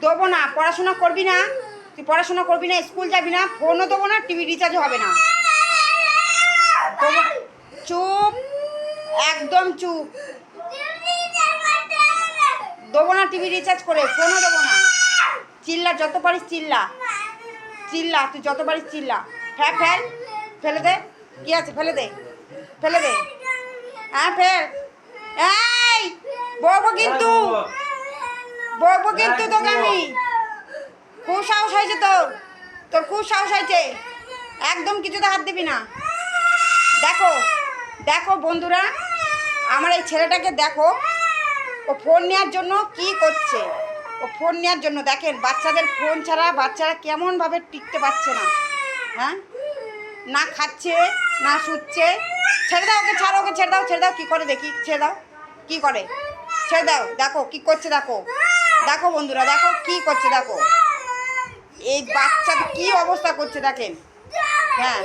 দেবো না, পড়াশোনা করবি না, তুই পড়াশোনা করবি না, স্কুল যাবি না, ফোনও দেবো না, টিভি রিচার্জও হবে না। চুপ, একদম চুপ। দেবো না টিভি রিচার্জ করে, ফোনও দেবো না। চিল্লা, যত পারিস চিল্লা, চিল্লা, তুই যত পারিস চিল্লা। ফেল ফেল, ফেলে দে, কি আছে ফেলে দে, ফেলে দে। হ্যাঁ ফেল। এই বলবো কিন্তু, বলবো কিন্তু তোকে আমি। খুব সাহস হয়েছে তোর, তোর খুব সাহস হয়েছে। একদম কিছুতে হাত দিবি না। দেখো দেখো বন্ধুরা, আমার এই ছেলেটাকে দেখো, ও ফোন নেওয়ার জন্য কি করছে। ও ফোন নেওয়ার জন্য দেখেন, বাচ্চাদের ফোন ছাড়া বাচ্চারা কেমনভাবে টিকতে পারছে না। হ্যাঁ, না খাচ্ছে না শুচ্ছে। ছেড়ে দাও ওকে, ছাড়ো ওকে, ছেড়ে দাও, ছেড়ে দাও। কী করে দেখি, ছেড়ে দাও, কী করে, ছেড়ে দাও। দেখো কী করছে, দেখো দেখো বন্ধুরা, দেখো কী করছে, দেখো এই বাচ্চাটা কী অবস্থা করছে দেখেন। হ্যাঁ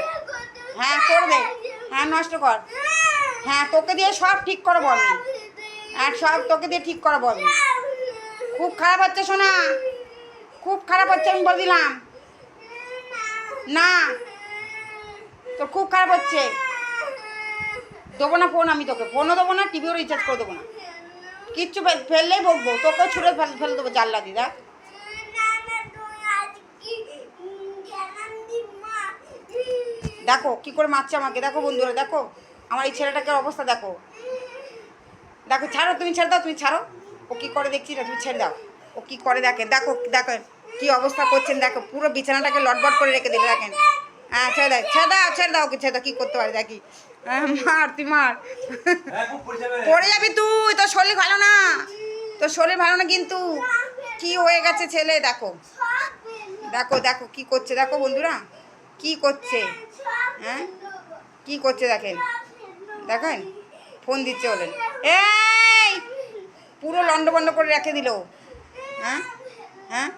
হ্যাঁ করে দে, হ্যাঁ নষ্ট কর, হ্যাঁ তোকে দিয়ে সব ঠিক করাবো আমি, আর সব তোকে দিয়ে ঠিক করাবো আমি। খুব খারাপ হচ্ছে শোনা, খুব খারাপ হচ্ছে, আমি বলে দিলাম না, তোর খুব খারাপ হচ্ছে। দেবো না ফোন আমি তোকে, ফোনও দেবো না, টিভিও রিচার্জ করে দেবো না, কিচ্ছু ফেললেই বকবো, তোকেও ছুঁড়ে ফেলে দেবো জানলা দিদা। দেখো কি করে মারছে আমাকে, দেখো বন্ধুরা, দেখো আমার এই ছেলেটাকে অবস্থা দেখো। দেখো ছাড়ো, তুমি ছেড়ে দাও, তুমি ছাড়ো। ও কী করে দেখছি না, তুমি ছেড়ে দাও। ও কী করে দেখেন, দেখো দেখো কী অবস্থা করছেন, দেখো পুরো বিছানাটাকে লটবট করে রেখে দিলে দেখেন। হ্যাঁ ছেড়ে দাও, ছেড়ে দাও, ছেড়ে দাও, ওকে ছেড়ে দাও, কী করতে পারে দেখি। মার, তুই মার, পড়ে যাবি তুই, তোর শরীর ভালো না, তোর শরীর ভালো না কিন্তু। কি হয়ে গেছে ছেলে, দেখো দেখো দেখো কী করছে, দেখো বন্ধুরা কী করছে। হ্যাঁ কী করছে দেখেন, দেখেন ফোন দিচ্ছে বলেন। এই পুরো লন্ডভন্ড করে রেখে দিল। হ্যাঁ হ্যাঁ